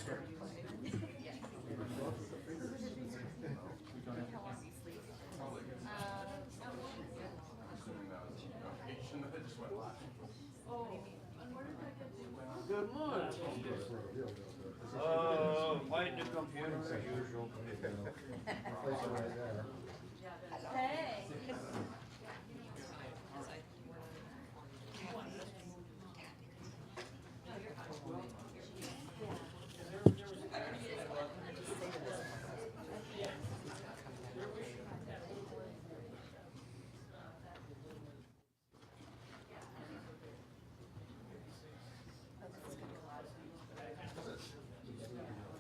Good morning. Lighting the computer as usual. Hey.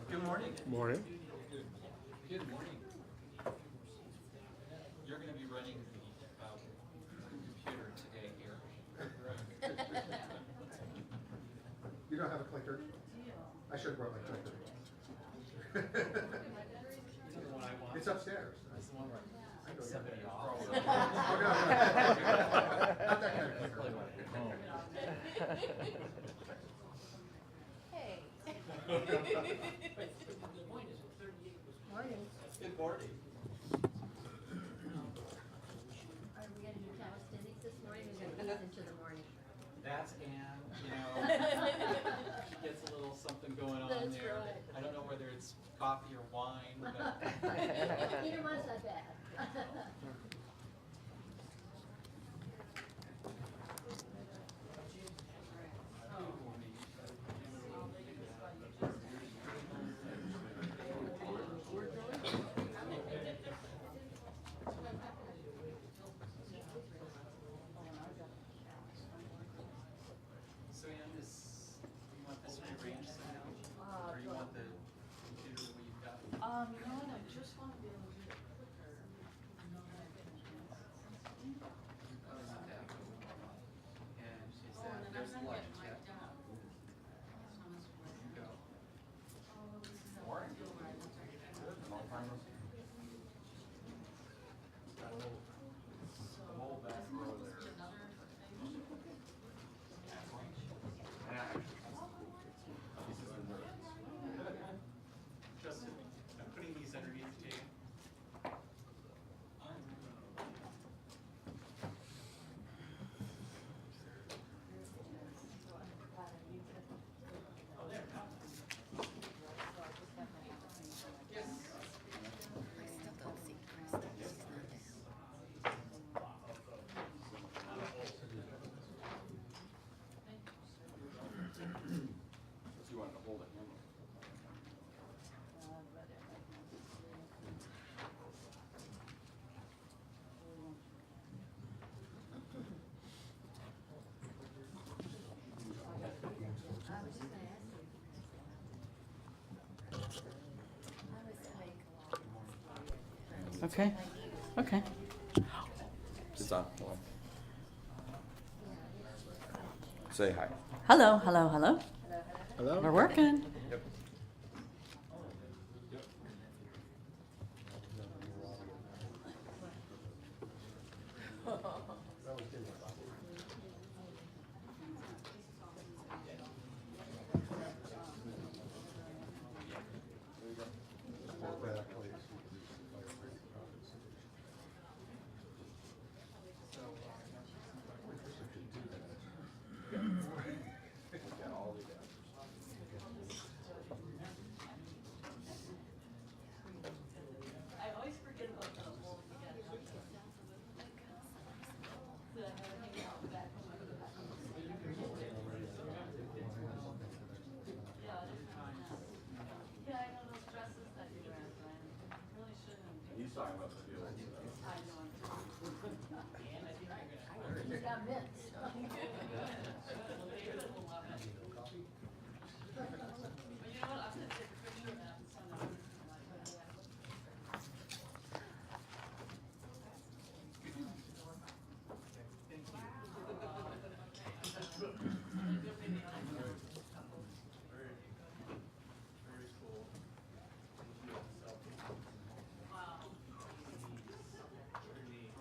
Good morning. Morning. Good morning. You're going to be running the computer today here. You don't have a clicker? I should have brought my clicker. It's upstairs. That's the one where I take somebody off. Oh, no, no. Not that kind of clicker. Hey. Morning. Good morning. Are we gonna do calisthenics this morning or gonna ease into the morning? That's Ann. You know, she gets a little something going on That's there. right. I don't know whether it's coffee or wine, but Either one's not bad. so Ann, you want this rearranged somehow? Or you want the computer the way you've got it? You know what, I just want to be able to do it quicker. And she Oh, said, and then there's I'm lunch, gonna get yeah. mic'd up. So I'm just waiting. Go. Oh, this is a Morning. deal where I look like Got a little, So, the whole back isn't row this there. another thing? Justin, I'm putting these underneath the table. You wanted to hold it, remember? Okay, okay. It's on. Say hi. Hello, hello, hello. Hello? We're working. Yep. I always forget about the whole, you got so I have to hang out back home. Yeah, it's fine. Yeah, I know those dresses that you wear, Brian. Really shouldn't. He's talking about the field. I know. You got mitts. But you know what, I'm gonna take a picture of that and send it. Very cool. Wow. Pretty neat.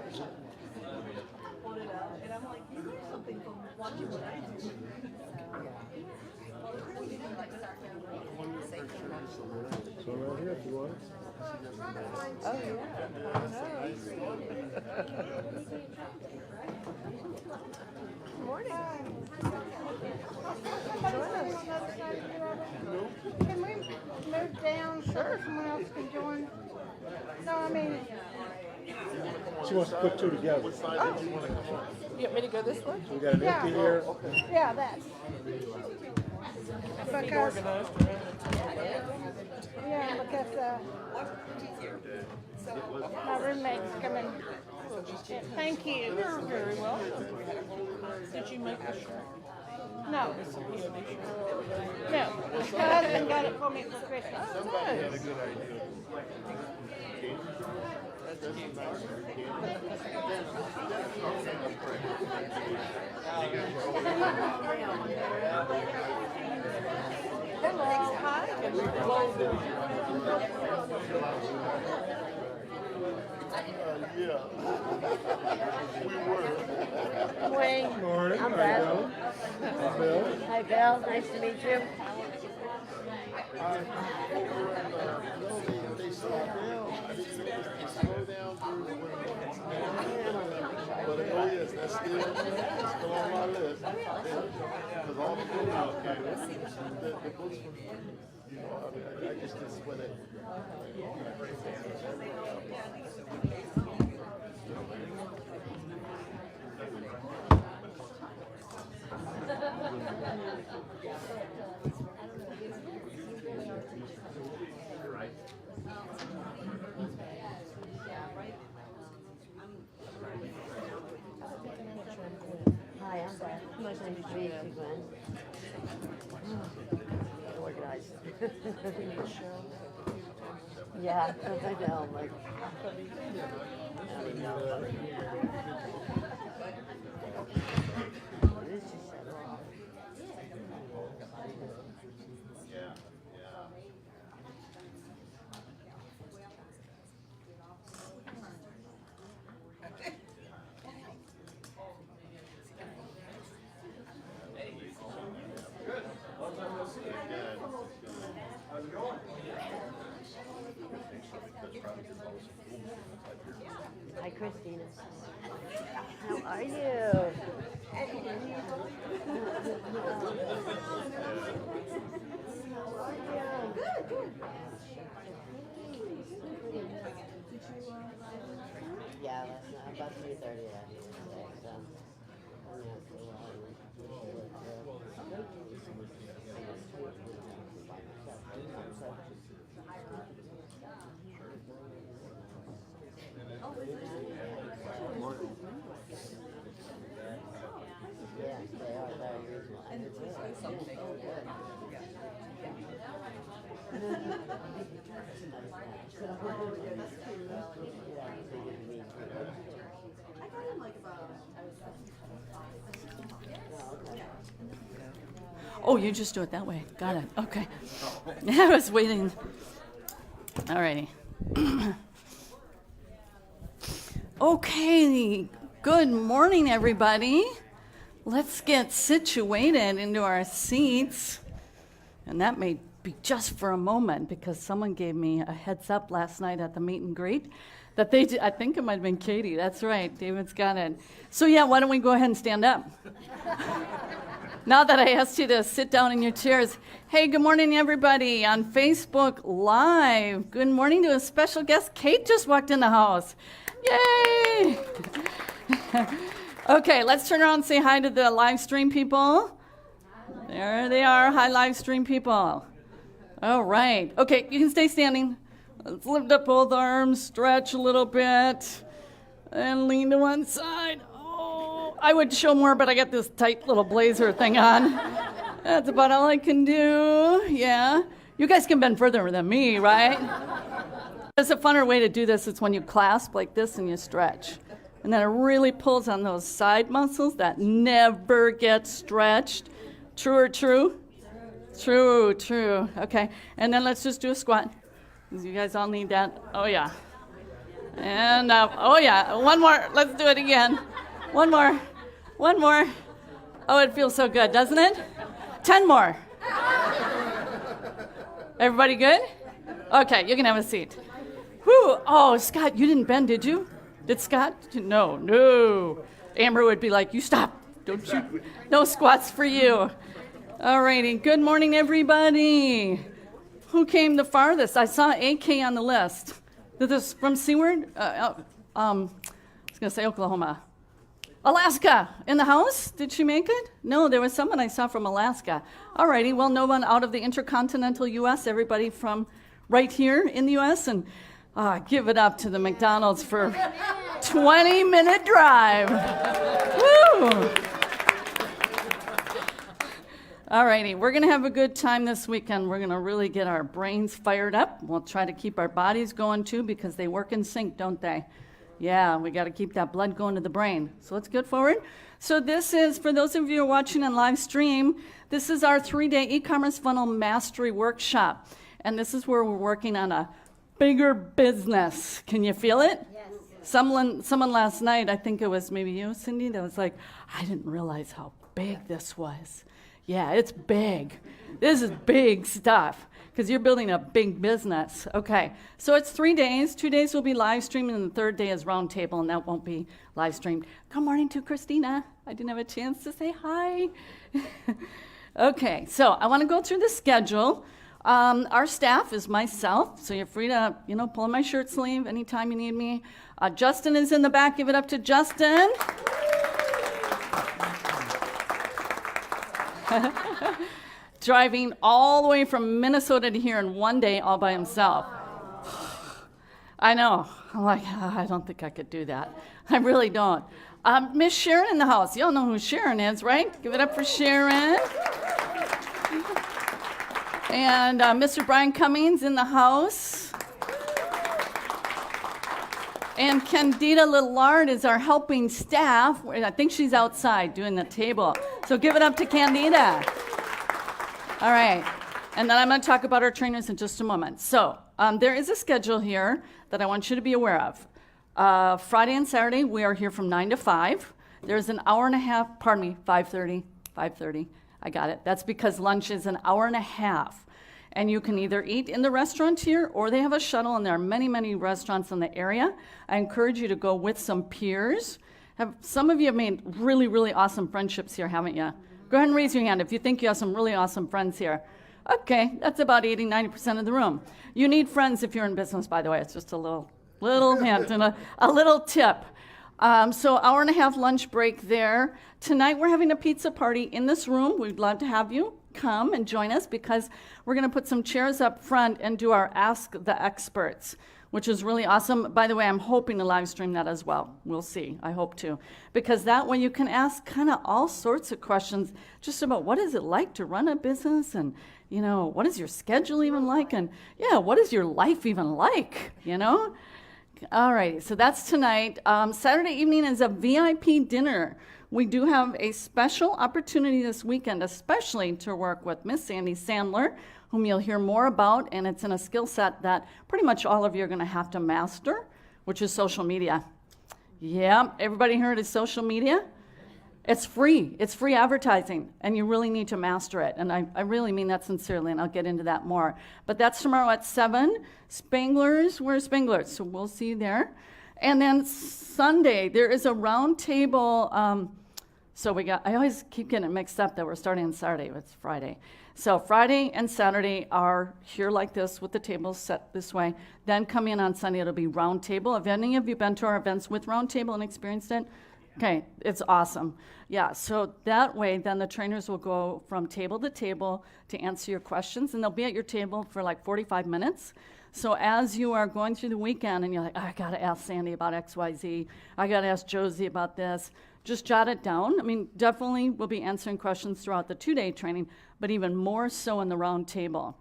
And I'm like, you know something from watching what I do. So right here if you want. Oh, yeah. Morning. Can we move down so someone else can join? No, I mean, She wants to put two together. You want me to go this way? We got an empty here. yeah, that. Because, yeah, because my roommate's coming. Thank you. You're very welcome. Did you make the shirt? No, no. My husband got it for me for Christmas. Hello. Hi. Wayne, Morning. I'm How Beth. you doing? Bill. Hi, Bill. Nice to meet you. They slow down. Slow down during the winter. But oh yes, that's still on my list. Because all the books, the books from, you know, I just when it. Hi, I'm Beth. Nice to meet you, Glenn. Organized. Yeah, I know. Like, hi, Christina. How are you? Good, good. Yeah, last night, about 3:30 out here today, so I'm out for a Yes, they are very reasonable. And it's something. Oh, good. Oh, you just do it that way. Got it. Okay. I was waiting. All righty. Okay. Good morning, everybody. Let's get situated into our seats. And that may be just for a moment because someone gave me a heads up last night at the meet and greet that they did, I think it might have been Katie. That's right. David's got it. So yeah, why don't we go ahead and stand up? Now that I asked you to sit down in your chairs. Hey, good morning, everybody on Facebook Live. Good morning to a special guest. Kate just walked in the house. Yay! Okay, let's turn around and say hi to the live stream people. There they are. Hi, live stream people. All right. Okay, you can stay standing. Let's lift up both arms, stretch a little bit, and lean to one side. Oh, I would show more, but I got this tight little blazer thing on. That's about all I can do. Yeah. You guys can bend further than me, right? There's a funner way to do this. It's when you clasp like this and you stretch. And then it really pulls on those side muscles that never get stretched. True or true? True, true. Okay. And then let's just do a squat. You guys all need that? Oh, yeah. And, oh yeah, one more. Let's do it again. One more. Oh, it feels so good, doesn't it? 10 more. Everybody good? Okay, you can have a seat. Whew. Oh, Scott, you didn't bend, did you? Did Scott? No. Amber would be like, you stop. Don't you? No squats for you. All righty. Good morning, everybody. Who came the farthest? I saw AK on the list. Is this from Seward? I was going to say Oklahoma. Alaska, in the house? Did she make it? No, there was someone I saw from Alaska. All righty. Well, no one out of the intercontinental U.S., everybody from right here in the U.S., and give it up to the McDonald's for 20-minute drive. Woo! All righty, we're going to have a good time this weekend. We're going to really get our brains fired up. We'll try to keep our bodies going too, because they work in sync, don't they? Yeah, we got to keep that blood going to the brain. So let's get forward. So this is, for those of you who are watching on live stream, this is our 3-day e-commerce funnel mastery workshop. And this is where we're working on a bigger business. Can you feel it? Yes. Someone last night, I think it was maybe you, Cindy, that was like, I didn't realize how big this was. Yeah, it's big. This is big stuff because you're building a big business. Okay, so it's 3 days. 2 days will be live streaming, and the third day is roundtable, and that won't be live streamed. Good morning to Christina. I didn't have a chance to say hi. Okay, so I want to go through the schedule. Our staff is myself, so you're free to, pull on my shirt sleeve anytime you need me. Justin is in the back. Give it up to Justin. Driving all the way from Minnesota to here in one day all by himself. I know. I'm like, I don't think I could do that. I really don't. Miss Sharon in the house. Y'all know who Sharon is, right? Give it up for Sharon. And Mr. Brian Cummings in the house. And Candida Lillard is our helping staff. I think she's outside doing the table. So give it up to Candida. All right. And then I'm going to talk about our trainers in just a moment. So there is a schedule here that I want you to be aware of. Friday and Saturday, we are here from 9 to 5. There's an hour and a half, 5:30. I got it. That's because lunch is an hour and a half. And you can either eat in the restaurant here, or they have a shuttle, and there are many, many restaurants in the area. I encourage you to go with some peers. Some of you have made really, really awesome friendships here, haven't you? Go ahead and raise your hand if you think you have some really awesome friends here. Okay, that's about 80-90% of the room. You need friends if you're in business, by the way. It's just a little hint and a little tip. So hour and a half lunch break there. Tonight we're having a pizza party in this room. We'd love to have you come and join us because we're going to put some chairs up front and do our Ask the Experts, which is really awesome. By the way, I'm hoping to live stream that as well. We'll see. I hope to. Because that way you can ask kind of all sorts of questions just about what is it like to run a business, and, what is your schedule even like, and, what is your life even like, All right, so that's tonight. Saturday evening is a VIP dinner. We do have a special opportunity this weekend, especially to work with Miss Sandy Sandler, whom you'll hear more about, and it's in a skill set that pretty much all of you are going to have to master, which is social media. Yeah, everybody heard of social media? It's free. It's free advertising, and you really need to master it, and I really mean that sincerely, and I'll get into that more. But that's tomorrow at 7. Spanglers, where's Spanglers? So we'll see you there. And then Sunday, there is a round table. I always keep getting it mixed up that we're starting on Saturday. It's Friday. So Friday and Saturday are here like this with the tables set this way. Then coming in on Sunday, it'll be round table. Have any of you been to our events with round table and experienced it? Okay, it's awesome. Yeah, so that way, then the trainers will go from table to table to answer your questions, and they'll be at your table for like 45 minutes. So as you are going through the weekend and you're like, I got to ask Sandy about XYZ, I got to ask Josie about this, just jot it down. I mean, definitely we'll be answering questions throughout the 2-day training, but even more so in the round table.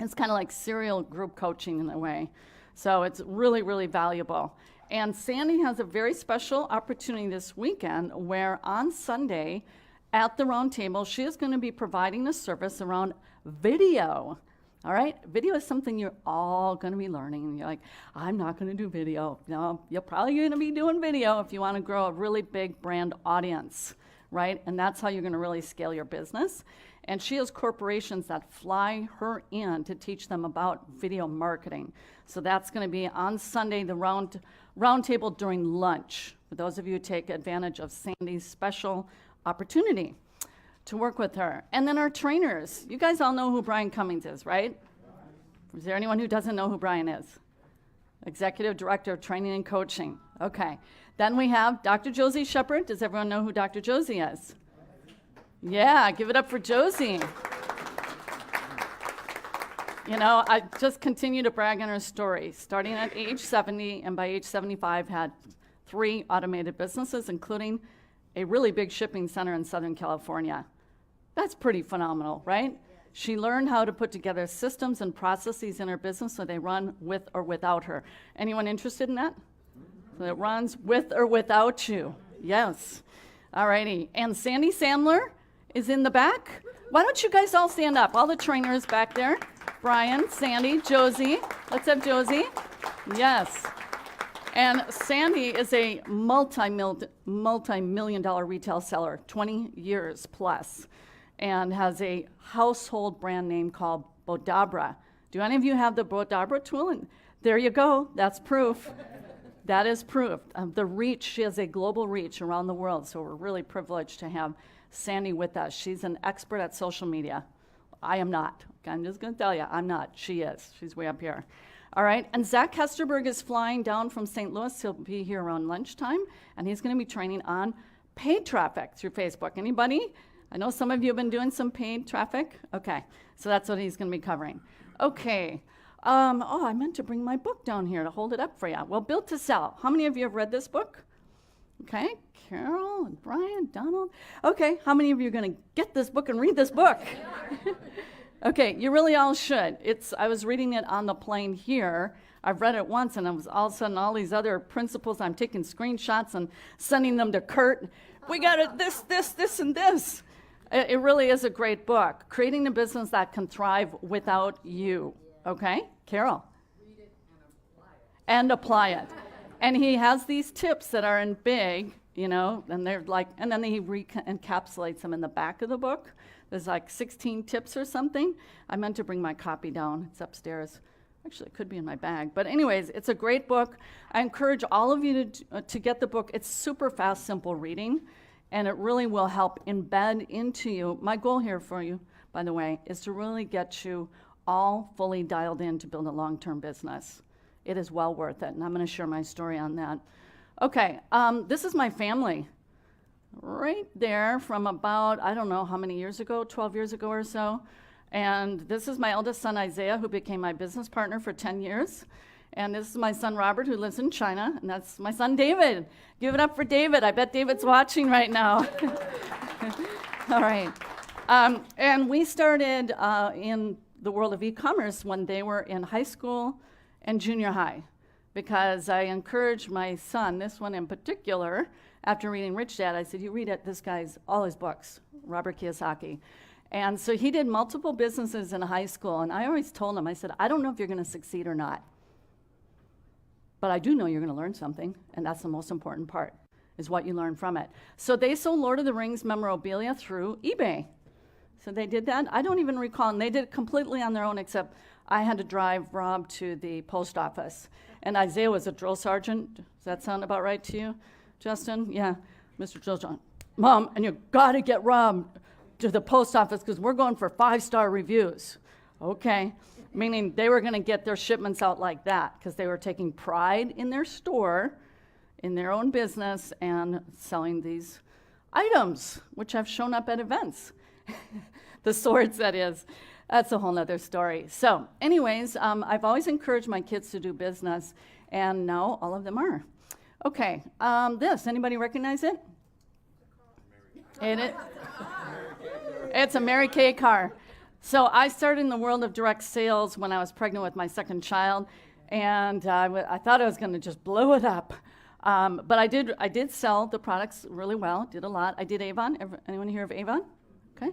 It's kind of like serial group coaching in a way. So it's really, really valuable. And Sandy has a very special opportunity this weekend where on Sunday at the round table, she is going to be providing a service around video. All right? Video is something you're all going to be learning. And you're like, I'm not going to do video. No, you're probably going to be doing video if you want to grow a really big brand audience, right? And that's how you're going to really scale your business. And she has corporations that fly her in to teach them about video marketing. So that's going to be on Sunday, the round table during lunch, for those of you who take advantage of Sandy's special opportunity to work with her. And then our trainers. You guys all know who Brian Cummings is, right? Is there anyone who doesn't know who Brian is? Executive Director of Training and Coaching. Okay. Then we have Dr. Josie Shepard. Does everyone know who Dr. Josie is? Yeah, give it up for Josie. You know, I just continue to brag on her story. Starting at age 70 and by age 75 had 3 automated businesses, including a really big shipping center in Southern California. That's pretty phenomenal, right? She learned how to put together systems and processes in her business so they run with or without her. Anyone interested in that? So it runs with or without you. Yes. All righty. And Sandy Sandler is in the back. Why don't you guys all stand up? All the trainers back there. Brian, Sandy, Josie. Let's have Josie. Yes. And Sandy is a multi-million dollar retail seller, 20 years plus, and has a household brand name called Bodabra. Do any of you have the Bodabra tool? And there you go. That's proof. That is proof. The reach, she has a global reach around the world, so we're really privileged to have Sandy with us. She's an expert at social media. I am not. I'm just going to tell you, I'm not. She is. She's way up here. All right, and Zach Hesterberg is flying down from St. Louis. He'll be here around lunchtime, and he's going to be training on paid traffic through Facebook. Anybody? I know some of you have been doing some paid traffic. Okay, so that's what he's going to be covering. Okay. I meant to bring my book down here to hold it up for you. Well, Built to Sell. How many of you have read this book? Okay, Carol and Brian, Donald. Okay, how many of you are going to get this book and read this book? Okay, you really all should. I was reading it on the plane here. I've read it once, and I was all of a sudden all these other principles. I'm taking screenshots and sending them to Kurt. We got it, this, and this. It really is a great book. Creating a business that can thrive without you. Okay, Carol. Read it And apply it. And he has these tips that are in big, you know, and they're like, and then he encapsulates them in the back of the book. There's like 16 tips or something. I meant to bring my copy down. It's upstairs. Actually, it could be in my bag. But anyways, it's a great book. I encourage all of you to get the book. It's super fast, simple reading, and it really will help embed into you. My goal here for you, by the way, is to really get you all fully dialed in to build a long-term business. It is well worth it, and I'm going to share my story on that. Okay, this is my family. Right there from about, I don't know how many years ago, 12 years ago or so. And this is my eldest son, Isaiah, who became my business partner for 10 years. And this is my son, Robert, who lives in China. And that's my son, David. Give it up for David. I bet David's watching right now. All right. And we started in the world of e-commerce when they were in high school and junior high, because I encouraged my son, this one in particular, after reading Rich Dad, I said, you read it, this guy's, all his books, Robert Kiyosaki. And so he did multiple businesses in high school, and I always told him, I said, I don't know if you're going to succeed or not, but I do know you're going to learn something, and that's the most important part, is what you learn from it. So they sold Lord of the Rings memorabilia through eBay. So they did that. I don't even recall, and they did it completely on their own, except I had to drive Rob to the post office. And Isaiah was a drill sergeant. Does that sound about right to you, Justin? Yeah, Mr. Drill Sergeant. Mom, and you got to get Rob to the post office because we're going for 5-star reviews. Okay, meaning they were going to get their shipments out like that because they were taking pride in their store, in their own business, and selling these items, which have shown up at events. The swords, that is. That's a whole nother story. So anyways, I've always encouraged my kids to do business, and now all of them are. Okay, anybody recognize it? It's a Mary Kay car. So I started in the world of direct sales when I was pregnant with my second child, and I thought I was going to just blow it up. But I did sell the products really well, did a lot. I did Avon. Anyone hear of Avon? Okay.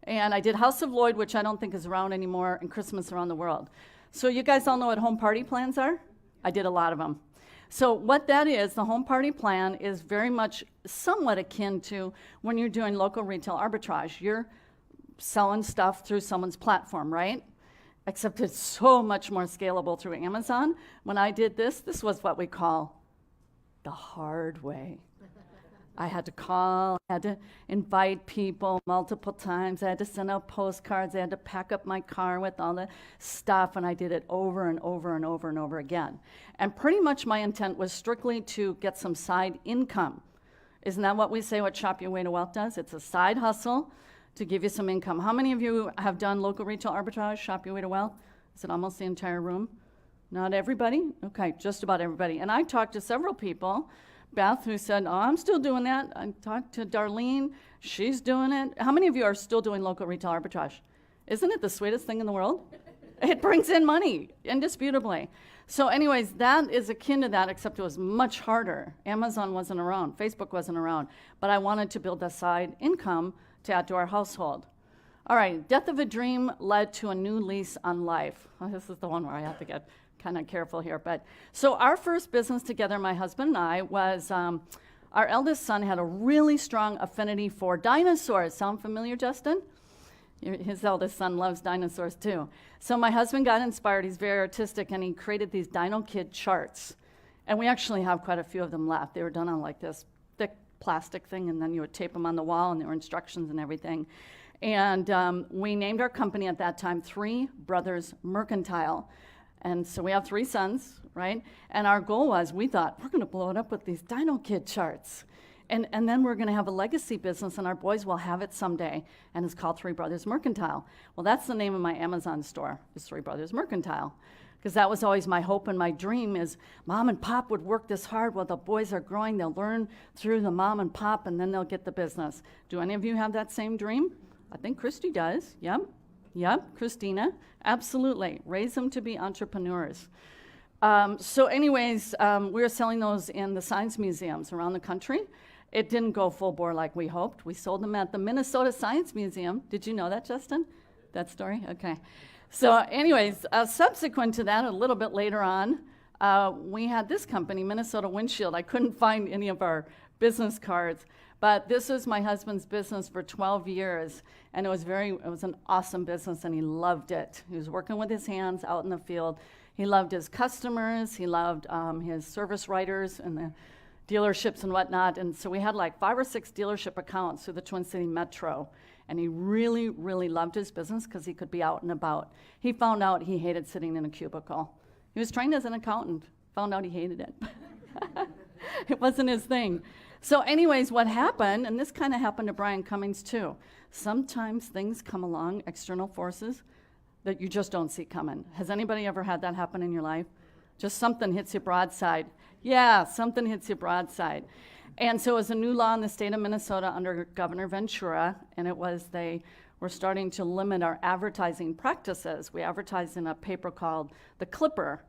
And I did House of Lloyd, which I don't think is around anymore, and Christmas Around the World. So you guys all know what home party plans are? I did a lot of them. So what that is, the home party plan is very much somewhat akin to when you're doing local retail arbitrage. You're selling stuff through someone's platform, right? Except it's so much more scalable through Amazon. When I did this was what we call the hard way. I had to call, I had to invite people multiple times, I had to send out postcards, I had to pack up my car with all the stuff, and I did it over and over and over and over again. And pretty much my intent was strictly to get some side income. Isn't that what we say what Shop Your Way to Wealth does? It's a side hustle to give you some income. How many of you have done local retail arbitrage, Shop Your Way to Wealth? Is it almost the entire room? Not everybody? Okay, just about everybody. And I talked to several people, Beth, who said, oh, I'm still doing that. I talked to Darlene, she's doing it. How many of you are still doing local retail arbitrage? Isn't it the sweetest thing in the world? It brings in money, indisputably. So anyways, that is akin to that, except it was much harder. Amazon wasn't around, Facebook wasn't around, but I wanted to build a side income to add to our household. All right, death of a dream led to a new lease on life. Well, this is the one where I have to get kind of careful here. But so our first business together, my husband and I, was our eldest son had a really strong affinity for dinosaurs. Sound familiar, Justin? His eldest son loves dinosaurs too. So my husband got inspired. He's very artistic, and he created these Dino Kid charts. And we actually have quite a few of them left. They were done on like this thick plastic thing, and then you would tape them on the wall, and there were instructions and everything. And we named our company at that time Three Brothers Mercantile. And so we have 3 sons, right? And our goal was, we thought, we're going to blow it up with these Dino Kid charts. And then we're going to have a legacy business, and our boys will have it someday. And it's called Three Brothers Mercantile. Well, that's the name of my Amazon store, is Three Brothers Mercantile. Because that was always my hope and my dream is mom and pop would work this hard while the boys are growing. They'll learn through the mom and pop, and then they'll get the business. Do any of you have that same dream? I think Christy does. Yep, Christina, absolutely. Raise them to be entrepreneurs. So anyways, we were selling those in the science museums around the country. It didn't go full bore like we hoped. We sold them at the Minnesota Science Museum. Did you know that, Justin? That story? Okay. So anyways, subsequent to that, a little bit later on, we had this company, Minnesota Windshield. I couldn't find any of our business cards. But this was my husband's business for 12 years, and it was an awesome business, and he loved it. He was working with his hands out in the field. He loved his customers. He loved his service writers and the dealerships and whatnot. And so we had like 5 or 6 dealership accounts through the Twin City Metro, and he really, really loved his business because he could be out and about. He found out he hated sitting in a cubicle. He was trained as an accountant, found out he hated it. It wasn't his thing. So anyways, what happened, and this kind of happened to Brian Cummings too, sometimes things come along, external forces, that you just don't see coming. Has anybody ever had that happen in your life? Just something hits you broadside. Yeah, something hits you broadside. And so it was a new law in the state of Minnesota under Governor Ventura, and it was they were starting to limit our advertising practices. We advertised in a paper called The Clipper,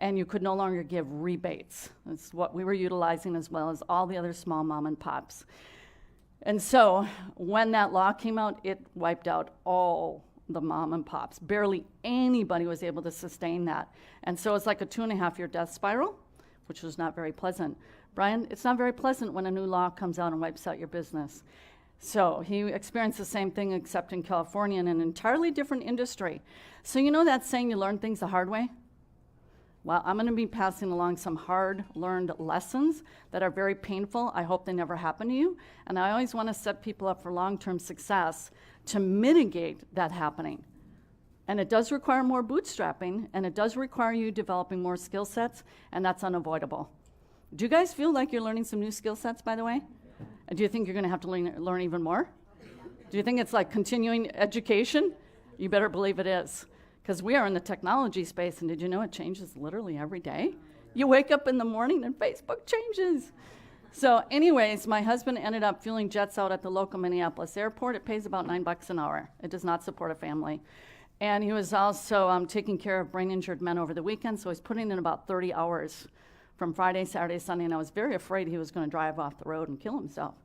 and you could no longer give rebates. That's what we were utilizing, as well as all the other small mom and pops. And so when that law came out, it wiped out all the mom and pops. Barely anybody was able to sustain that. And so it's like a 2.5-year death spiral, which was not very pleasant. Brian, it's not very pleasant when a new law comes out and wipes out your business. So he experienced the same thing, except in California in an entirely different industry. So you know that saying, you learn things the hard way? Well, I'm going to be passing along some hard-learned lessons that are very painful. I hope they never happen to you. And I always want to set people up for long-term success to mitigate that happening. And it does require more bootstrapping, and it does require you developing more skill sets, and that's unavoidable. Do you guys feel like you're learning some new skill sets, by the way? And do you think you're going to have to learn even more? Do you think it's like continuing education? You better believe it is. Because we are in the technology space, and did you know it changes literally every day? You wake up in the morning and Facebook changes. So anyways, my husband ended up fueling jets out at the local Minneapolis airport. It pays about $9 an hour. It does not support a family. And he was also taking care of brain-injured men over the weekend, so he's putting in about 30 hours from Friday, Saturday, Sunday, and I was very afraid he was going to drive off the road and kill himself.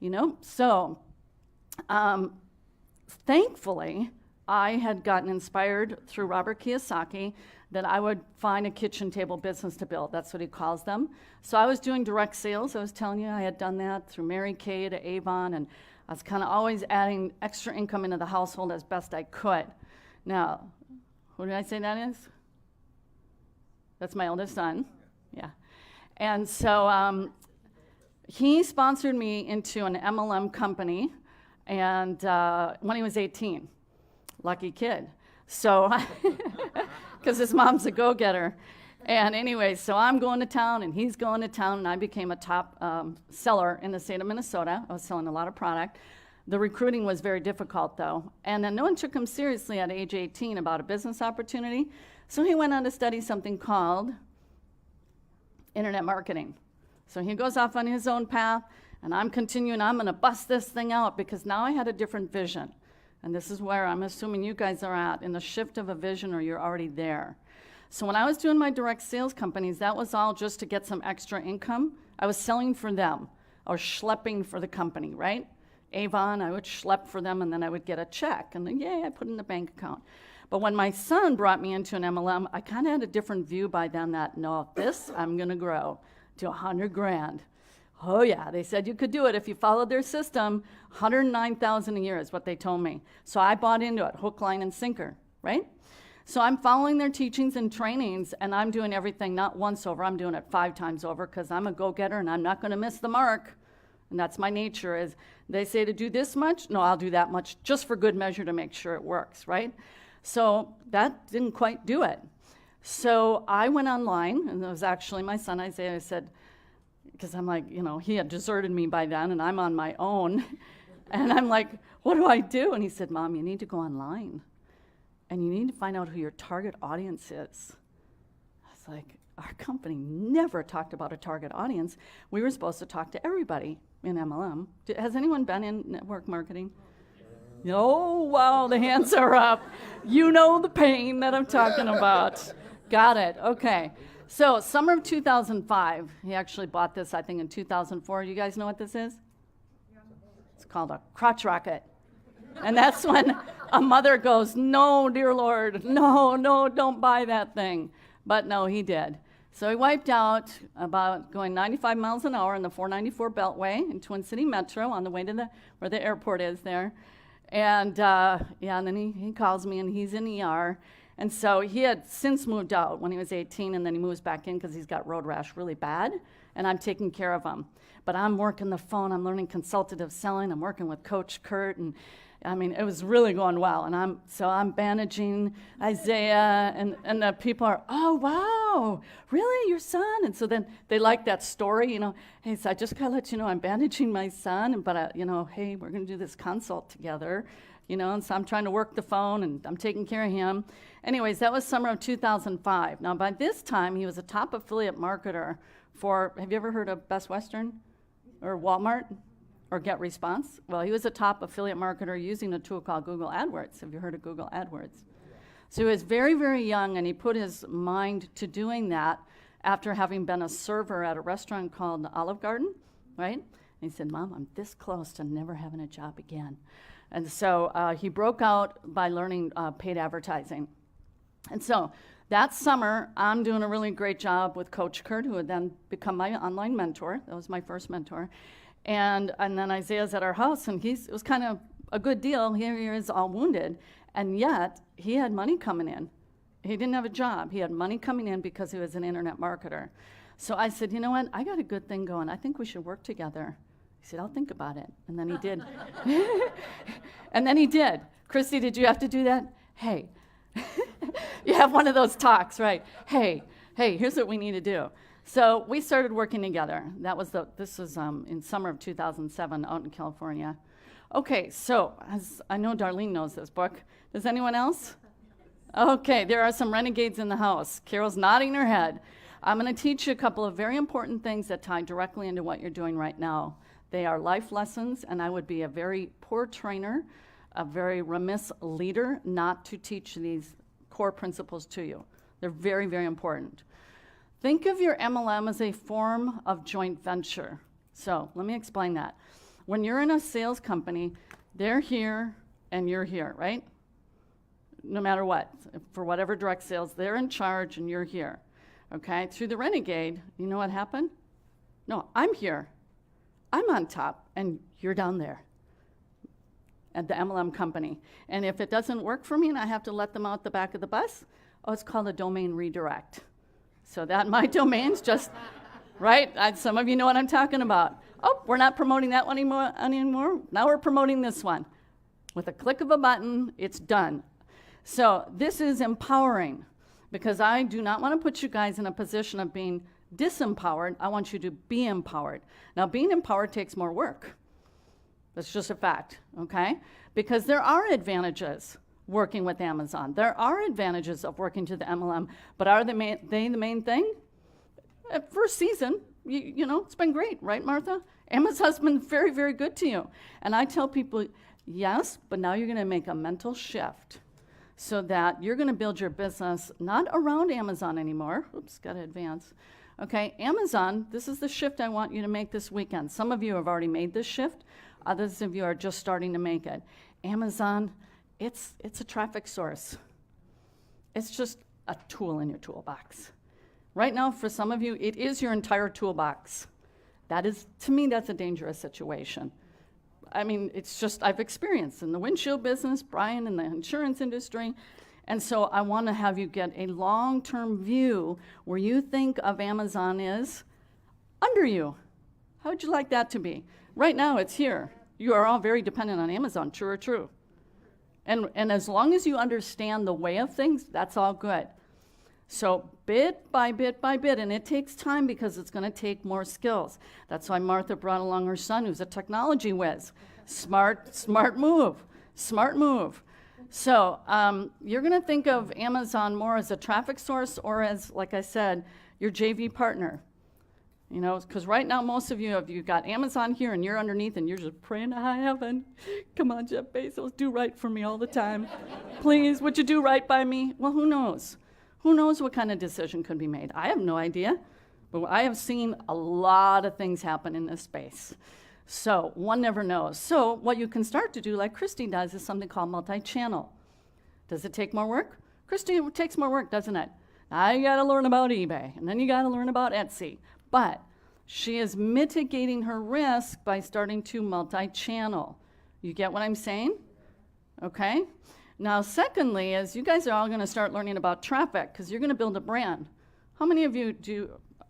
You know, so thankfully, I had gotten inspired through Robert Kiyosaki that I would find a kitchen table business to build. That's what he calls them. So I was doing direct sales. I was telling you I had done that through Mary Kay to Avon, and I was kind of always adding extra income into the household as best I could. Now, who did I say that is? That's my oldest son. Yeah. And so he sponsored me into an MLM company, and when he was 18. Lucky kid. So, because his mom's a go-getter. And anyway, so I'm going to town, and he's going to town, and I became a top seller in the state of Minnesota. I was selling a lot of product. The recruiting was very difficult, though. And then no one took him seriously at age 18 about a business opportunity. So he went on to study something called internet marketing. So he goes off on his own path, and I'm continuing. I'm going to bust this thing out because now I had a different vision. And this is where I'm assuming you guys are at, in the shift of a vision, or you're already there. So when I was doing my direct sales companies, that was all just to get some extra income. I was selling for them, or schlepping for the company, right? Avon, I would schlep for them, and then I would get a check, and then, yay, I put it in the bank account. But when my son brought me into an MLM, I kind of had a different view by then that, no, this I'm going to grow to 100 grand. Oh yeah, they said you could do it if you followed their system. 109,000 a year is what they told me. So I bought into it, hook, line, and sinker, right? So I'm following their teachings and trainings, and I'm doing everything not once over, I'm doing it 5 times over, because I'm a go-getter and I'm not going to miss the mark. And that's my nature. Is they say to do this much, no, I'll do that much, just for good measure to make sure it works, right? So that didn't quite do it. So I went online, and it was actually my son Isaiah. I said, because I'm like, he had deserted me by then, and I'm on my own. And I'm like, what do I do? And he said, Mom, you need to go online, and you need to find out who your target audience is. I was like, our company never talked about a target audience. We were supposed to talk to everybody in MLM. Has anyone been in network marketing? Oh, wow, the hands are up. You know the pain that I'm talking about. Got it, okay. So summer of 2005, he actually bought this, I think, in 2004. You guys know what this is? It's called a crotch rocket. And that's when a mother goes, no, dear Lord, no, don't buy that thing. But no, he did. So he wiped out about going 95 miles an hour in the 494 Beltway in Twin City Metro on the way to where the airport is there. And and then he calls me, and he's in ER. And so he had since moved out when he was 18, and then he moves back in because he's got road rash really bad, and I'm taking care of him. But I'm working the phone, I'm learning consultative selling, I'm working with Coach Kurt, and I mean, it was really going well. And I'm bandaging Isaiah, and the people are, oh, wow, really, your son? And so then they like that story, hey, so I just gotta let you know I'm bandaging my son, but hey, we're gonna do this consult together. And so I'm trying to work the phone, and I'm taking care of him. Anyways, that was summer of 2005. Now, by this time, he was a top affiliate marketer for, have you ever heard of Best Western or Walmart or Get Response? Well, he was a top affiliate marketer using a tool called Google AdWords. Have you heard of Google AdWords? So he was very, very young, and he put his mind to doing that after having been a server at a restaurant called Olive Garden, right? And he said, Mom, I'm this close to never having a job again. And so he broke out by learning paid advertising. And so that summer, I'm doing a really great job with Coach Kurt, who would then become my online mentor. That was my first mentor. And then Isaiah's at our house, and it was kind of a good deal. Here he is all wounded, and yet he had money coming in. He didn't have a job. He had money coming in because he was an internet marketer. So I said, you know what? I got a good thing going. I think we should work together. He said, I'll think about it. And then he did. And then he did. Christy, did you have to do that? Hey. You have one of those talks, right? Hey, here's what we need to do. So we started working together. This was in summer of 2007 out in California. Okay, so I know Darlene knows this book. Does anyone else? Okay, there are some renegades in the house. Carol's nodding her head. I'm going to teach you a couple of very important things that tie directly into what you're doing right now. They are life lessons, and I would be a very poor trainer, a very remiss leader not to teach these core principles to you. They're very, very important. Think of your MLM as a form of joint venture. So let me explain that. When you're in a sales company, they're here and you're here, right? No matter what, for whatever direct sales, they're in charge and you're here, okay? Through the Renegade, you know what happened? No, I'm here. I'm on top, and you're down there at the MLM company. And if it doesn't work for me and I have to let them out the back of the bus, it's called a domain redirect. So that my domain's just, right? Some of you know what I'm talking about. Oh, we're not promoting that one anymore. Now we're promoting this one. With a click of a button, it's done. So this is empowering, because I do not want to put you guys in a position of being disempowered. I want you to be empowered. Now, being empowered takes more work. That's just a fact, okay? Because there are advantages working with Amazon. There are advantages of working to the MLM, but are they the main thing? First season, you know, it's been great, right, Martha? Amazon's been very, very good to you. And I tell people, yes, but now you're going to make a mental shift so that you're going to build your business not around Amazon anymore. Oops, got to advance. Okay, Amazon, this is the shift I want you to make this weekend. Some of you have already made this shift. Others of you are just starting to make it. Amazon, it's a traffic source. It's just a tool in your toolbox. Right now, for some of you, it is your entire toolbox. That is, to me, that's a dangerous situation. I mean, it's just, I've experienced in the windshield business, Brian in the insurance industry, and so I want to have you get a long-term view where you think of Amazon as under you. How would you like that to be? Right now, it's here. You are all very dependent on Amazon, true or true. And as long as you understand the way of things, that's all good. So bit by bit by bit, and it takes time because it's going to take more skills. That's why Martha brought along her son, who's a technology whiz. Smart move. So you're going to think of Amazon more as a traffic source or as, like I said, your JV partner. You know, because right now most of you, you've got Amazon here and you're underneath and you're just praying to high heaven. Come on, Jeff Bezos, do right for me all the time. Please, would you do right by me? Well, who knows? Who knows what kind of decision could be made? I have no idea, but I have seen a lot of things happen in this space. So one never knows. So what you can start to do, like Christy does, is something called multi-channel. Does it take more work? Christy, it takes more work, doesn't it? Now you got to learn about eBay, and then you got to learn about Etsy. But she is mitigating her risk by starting to multi-channel. You get what I'm saying? Okay? Now, secondly, is you guys are all going to start learning about traffic because you're going to build a brand. How many of you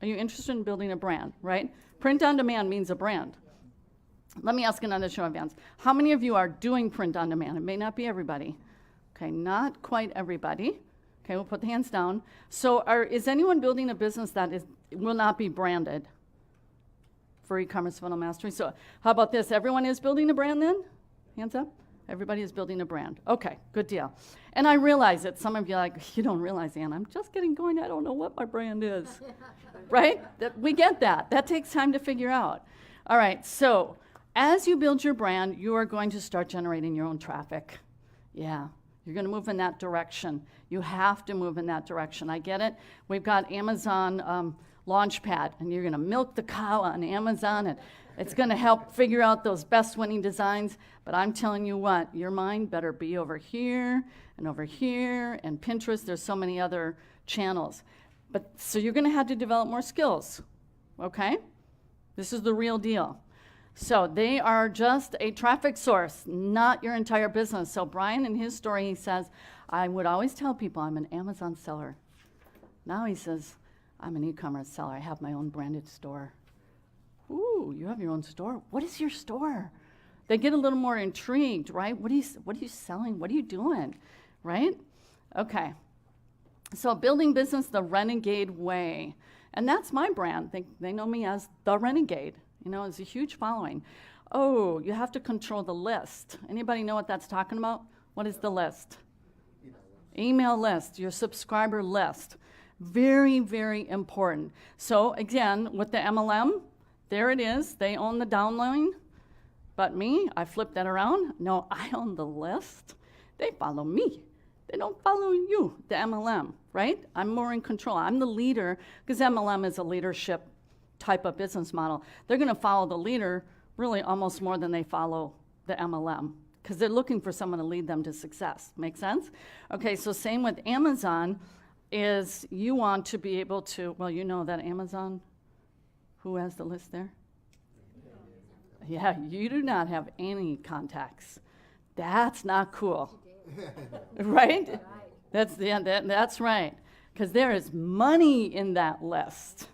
are you interested in building a brand, right? Print on demand means a brand. Let me ask another show of hands. How many of you are doing print on demand? It may not be everybody. Okay, not quite everybody. Okay, we'll put the hands down. So is anyone building a business that will not be branded for e-commerce funnel mastery? So how about this? Everyone is building a brand then? Hands up. Everybody is building a brand. Okay, good deal. And I realize that some of you are like, you don't realize, Ann, I'm just getting going. I don't know what my brand is. Right? We get that. That takes time to figure out. All right, so as you build your brand, you are going to start generating your own traffic. Yeah, you're going to move in that direction. You have to move in that direction. I get it. We've got Amazon Launchpad, and you're going to milk the cow on Amazon, and it's going to help figure out those best winning designs. But I'm telling you what, your mind better be over here and Pinterest. There's so many other channels. But so you're going to have to develop more skills, okay? This is the real deal. So they are just a traffic source, not your entire business. So Brian, in his story, he says, I would always tell people I'm an Amazon seller. Now he says, I'm an e-commerce seller. I have my own branded store. Ooh, you have your own store? What is your store? They get a little more intrigued, right? What are you selling? What are you doing, right? Okay. So building business the Renegade Way. And that's my brand. They know me as the Renegade. You know, it's a huge following. Oh, you have to control the list. Anybody know what that's talking about? What is the list? Email list, your subscriber list. Very, very important. So again, with the MLM, there it is. They own the downline. But me, I flip that around. No, I own the list. They follow me. They don't follow you, the MLM, right? I'm more in control. I'm the leader because MLM is a leadership type of business model. They're going to follow the leader really almost more than they follow the MLM because they're looking for someone to lead them to success. Make sense? Okay, so same with Amazon is you want to be able to, well, you know that Amazon, who has the list there? Yeah, you do not have any contacts. That's not cool. Right? That's right. Because there is money in that list.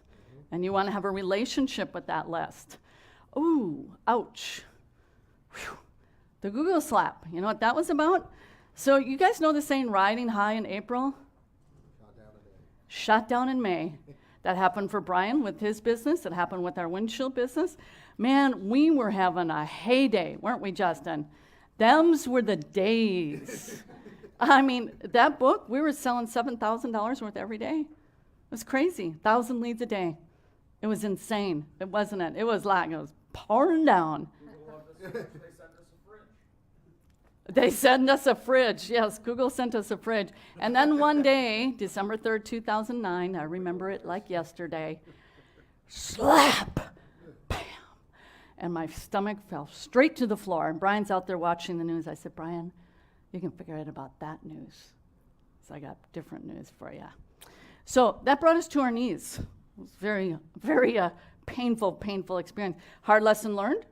And you want to have a relationship with that list. Ooh, ouch. Whew. The Google slap. You know what that was about? So you guys know the saying, riding high in April? Shut down in May. That happened for Brian with his business. It happened with our windshield business. Man, we were having a heyday, weren't we, Justin? Them's were the days. I mean, that book, we were selling $7,000 worth every day. It was crazy. 1,000 leads a day. It was insane. It wasn't it. It was like it was pouring down. They sent us a fridge. Yes, Google sent us a fridge. And then one day, December 3rd, 2009, I remember it like yesterday, slap, bam, and my stomach fell straight to the floor. And Brian's out there watching the news. I said, Brian, you can forget about that news. So I got different news for you. So that brought us to our knees. It was very, very painful experience. Hard lesson learned.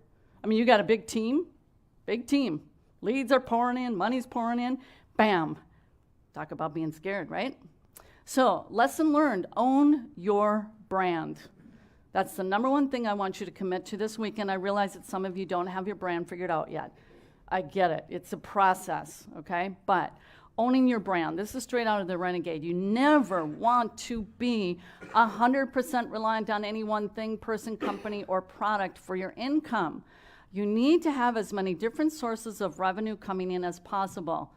I mean, you got a big team. Leads are pouring in, money's pouring in, bam. Talk about being scared, right? So, lesson learned, own your brand. That's the number one thing I want you to commit to this weekend. I realize that some of you don't have your brand figured out yet. I get it. It's a process, okay? But owning your brand, this is straight out of the Renegade. You never want to be 100% reliant on any one thing, person, company, or product for your income. You need to have as many different sources of revenue coming in as possible.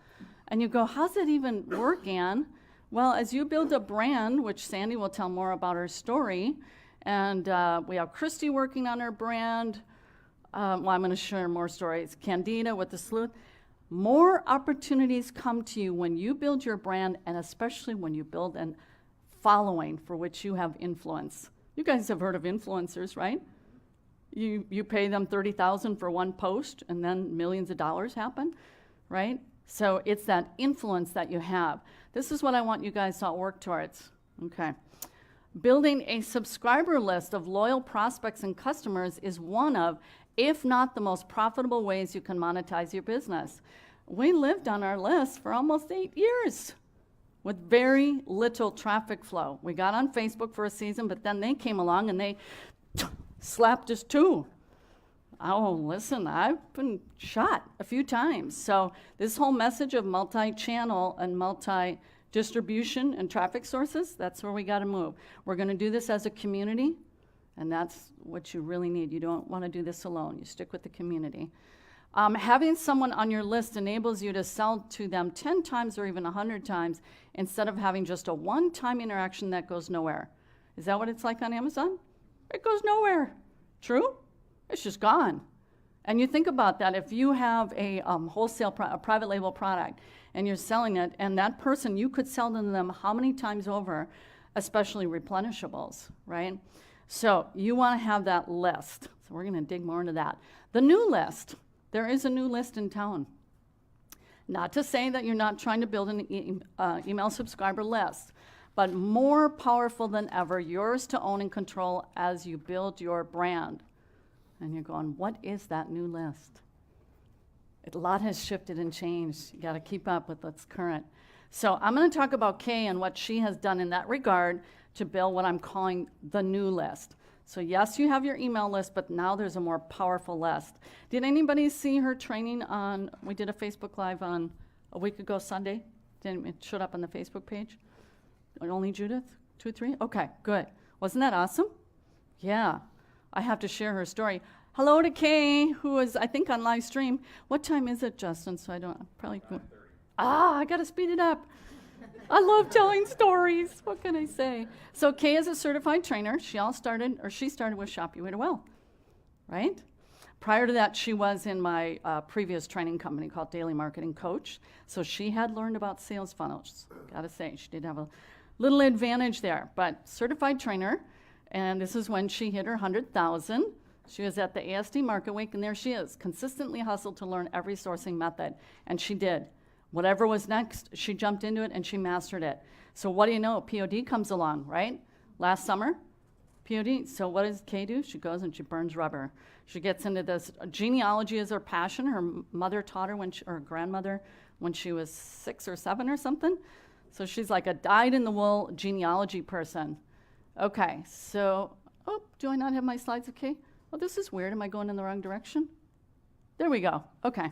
And you go, how's it even work, Ann? Well, as you build a brand, which Sandy will tell more about her story, and we have Christy working on her brand. Well, I'm going to share more stories. Candida with the sleuth. More opportunities come to you when you build your brand, and especially when you build a following for which you have influence. You guys have heard of influencers, right? You pay them $30,000 for one post, and then millions of dollars happen, right? So it's that influence that you have. This is what I want you guys to all work towards, okay? Building a subscriber list of loyal prospects and customers is one of, if not the most profitable ways you can monetize your business. We lived on our list for almost 8 years with very little traffic flow. We got on Facebook for a season, but then they came along and they slapped us too. Oh, listen, I've been shot a few times. So this whole message of multi-channel and multi-distribution and traffic sources, that's where we got to move. We're going to do this as a community, and that's what you really need. You don't want to do this alone. You stick with the community. Having someone on your list enables you to sell to them 10 times or even 100 times instead of having just a one-time interaction that goes nowhere. Is that what it's like on Amazon? It goes nowhere. True? It's just gone. And you think about that. If you have a wholesale, a private label product, and you're selling it, and that person, you could sell to them how many times over, especially replenishables, right? So you want to have that list. So we're going to dig more into that. The new list. There is a new list in town. Not to say that you're not trying to build an email subscriber list, but more powerful than ever, yours to own and control as you build your brand. And you're going, what is that new list? A lot has shifted and changed. You got to keep up with what's current. So I'm going to talk about Kay and what she has done in that regard to build what I'm calling the new list. So yes, you have your email list, but now there's a more powerful list. Did anybody see her training on, we did a Facebook Live on a week ago Sunday? Didn't it showed up on the Facebook page? Only Judith? 2, 3? Okay, good. Wasn't that awesome? Yeah. I have to share her story. Hello to Kay, who is, I think, on live stream. What time is it, Justin? So I don't, probably. I got to speed it up. I love telling stories. What can I say? So Kay is a certified trainer. She started with Shop You Way to Well, right? Prior to that, she was in my previous training company called Daily Marketing Coach. So she had learned about sales funnels. Got to say, she did have a little advantage there, but certified trainer. And this is when she hit her 100,000 She was at the ASD Market Week, and there she is, consistently hustled to learn every sourcing method, and she did. Whatever was next, she jumped into it, and she mastered it. So what do you know? POD comes along, right? Last summer, POD. So what does Kay do? She goes and she burns rubber. She gets into this. Genealogy is her passion. Her mother taught her or grandmother when she was 6 or 7 or something. So she's like a dyed-in-the-wool genealogy person. Okay, so, do I not have my slides okay? Oh, this is weird. Am I going in the wrong direction? There we go. Okay.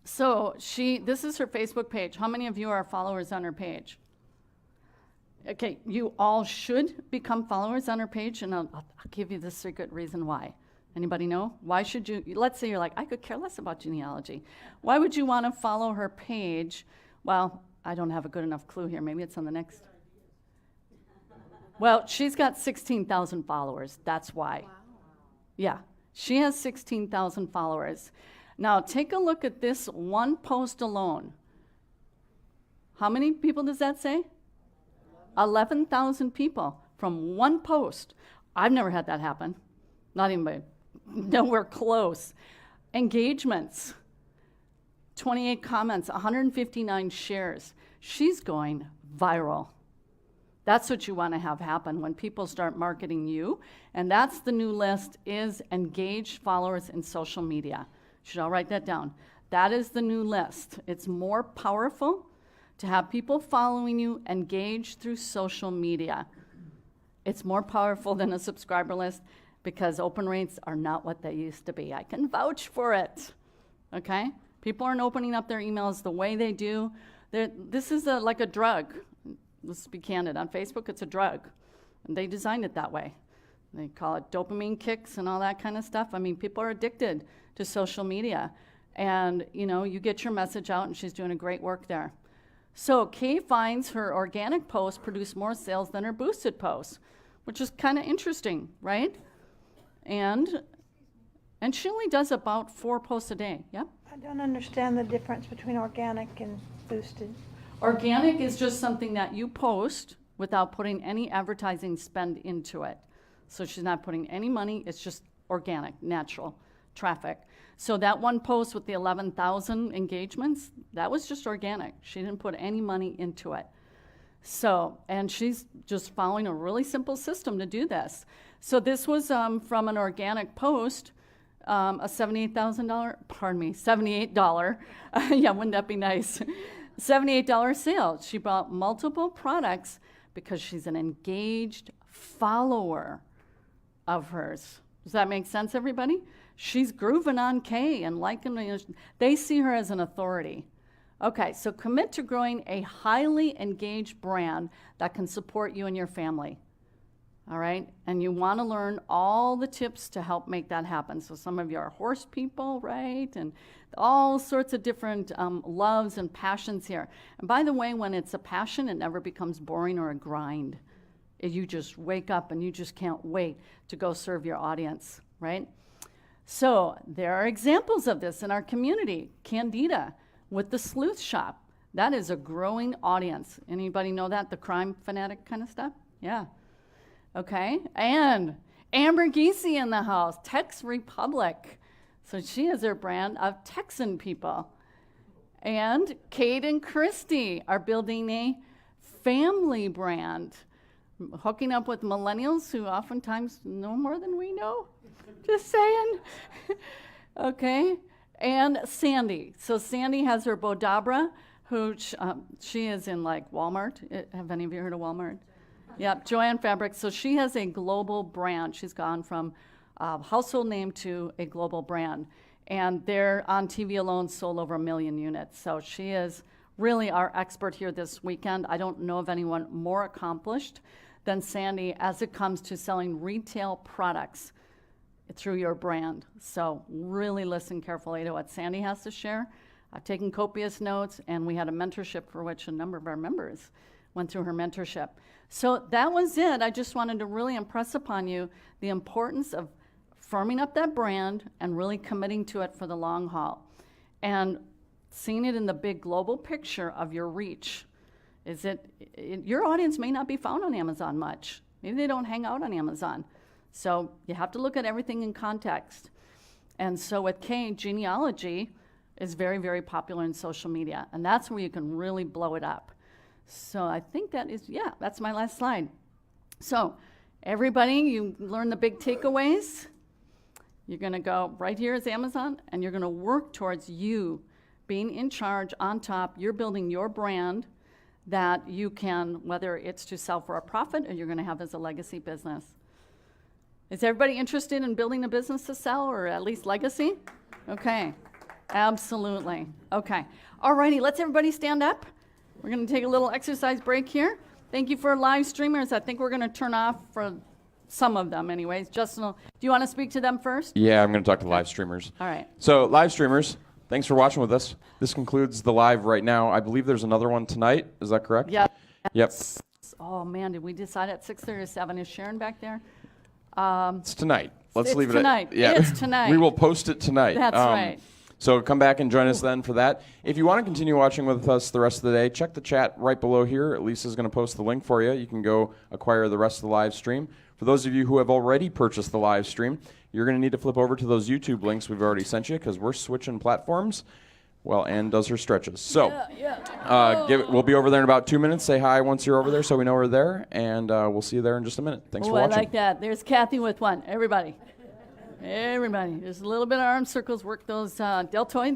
So this is her Facebook page. How many of you are followers on her page? Okay, you all should become followers on her page, and I'll give you the secret reason why. Anybody know? Why should you? Let's say you're like, I could care less about genealogy. Why would you want to follow her page? Well, I don't have a good enough clue here. Maybe it's on the next. Well, she's got 16,000 followers. That's why. Wow. Yeah, she has 16,000 followers. Now, take a look at this one post alone. How many people does that say? 11,000 people from one post. I've never had that happen. Not even by nowhere close. Engagements. 28 comments, 159 shares. She's going viral. That's what you want to have happen when people start marketing you. And that's the new list, is engaged followers in social media. Should I write that down? That is the new list. It's more powerful to have people following you engaged through social media. It's more powerful than a subscriber list because open rates are not what they used to be. I can vouch for it, okay? People aren't opening up their emails the way they do. This is like a drug. Let's be candid. On Facebook, it's a drug, and they designed it that way. They call it dopamine kicks and all that kind of stuff. I mean, people are addicted to social media, and you get your message out, and she's doing a great work there. So Kay finds her organic posts produce more sales than her boosted posts, which is kind of interesting, right? And she only does about 4 posts a day. Yep. I don't understand the difference between organic and boosted. Organic is just something that you post without putting any advertising spend into it. So she's not putting any money. It's just organic, natural traffic. So that one post with the 11,000 engagements, that was just organic. She didn't put any money into it. So, and she's just following a really simple system to do this. So this was from an organic post, a $78. Yeah, wouldn't that be nice? $78 sale. She bought multiple products because she's an engaged follower of hers. Does that make sense, everybody? She's grooving on Kay and liking. They see her as an authority. Okay, so commit to growing a highly engaged brand that can support you and your family. All right, and you want to learn all the tips to help make that happen. So some of you are horse people, right? And all sorts of different loves and passions here. And by the way, when it's a passion, it never becomes boring or a grind. You just wake up and you just can't wait to go serve your audience, right? So there are examples of this in our community. Candida with the Sleuth Shop. That is a growing audience. Anybody know that? The crime fanatic kind of stuff? Yeah. Okay. And Amber Geesey in the house, Tex Republic. So she has her brand of Texan people. And Kate and Christy are building a family brand, hooking up with millennials who oftentimes know more than we know. Just saying. Okay. And Sandy. So Sandy has her Bodabra, who she is in like Walmart. Have any of you heard of Walmart? Yep, Joanne Fabrics. So she has a global brand. She's gone from a household name to a global brand. And they're on TV alone sold over 1 million units. So she is really our expert here this weekend. I don't know of anyone more accomplished than Sandy as it comes to selling retail products through your brand. So really listen carefully to what Sandy has to share. I've taken copious notes, and we had a mentorship for which a number of our members went through her mentorship. So that was it. I just wanted to really impress upon you the importance of firming up that brand and really committing to it for the long haul. And seeing it in the big global picture of your reach. Your audience may not be found on Amazon much. Maybe they don't hang out on Amazon. So you have to look at everything in context. And so with K, genealogy is very, very popular in social media, and that's where you can really blow it up. So I think that is, yeah, that's my last slide. So everybody, you learn the big takeaways. You're going to go right here is Amazon, and you're going to work towards you being in charge, on top. You're building your brand that you can, whether it's to sell for a profit or you're going to have as a legacy business. Is everybody interested in building a business to sell, or at least legacy? Okay, absolutely. Okay, all righty, let's everybody stand up. We're going to take a little exercise break here. Thank you for live streamers. I think we're going to turn off for some of them anyways. Justin, do you want to speak to them first? Yeah, I'm going to talk to live streamers. All right. So, live streamers, thanks for watching with us. This concludes the live right now. I believe there's another one tonight. Is that correct? Yep. Yep. Oh, man, did we decide at 6:30 or 7? Is Sharon back there? It's tonight. Let's It's leave it tonight. at yeah. It's tonight. We will post it tonight. That's right. So come back and join us then for that. If you want to continue watching with us the rest of the day, check the chat right below here. Lisa's going to post the link for you. You can go acquire the rest of the live stream. For those of you who have already purchased the live stream, you're going to need to flip over to those YouTube links we've already sent you, because we're switching platforms. Well, Ann does her stretches. So we'll be over there in about 2 minutes. Say hi once you're over there so we know we're there, and we'll see you there in just a minute. Thanks for watching. I like that. There's Kathy with one. Everybody. Just a little bit of arm circles. Work those deltoids.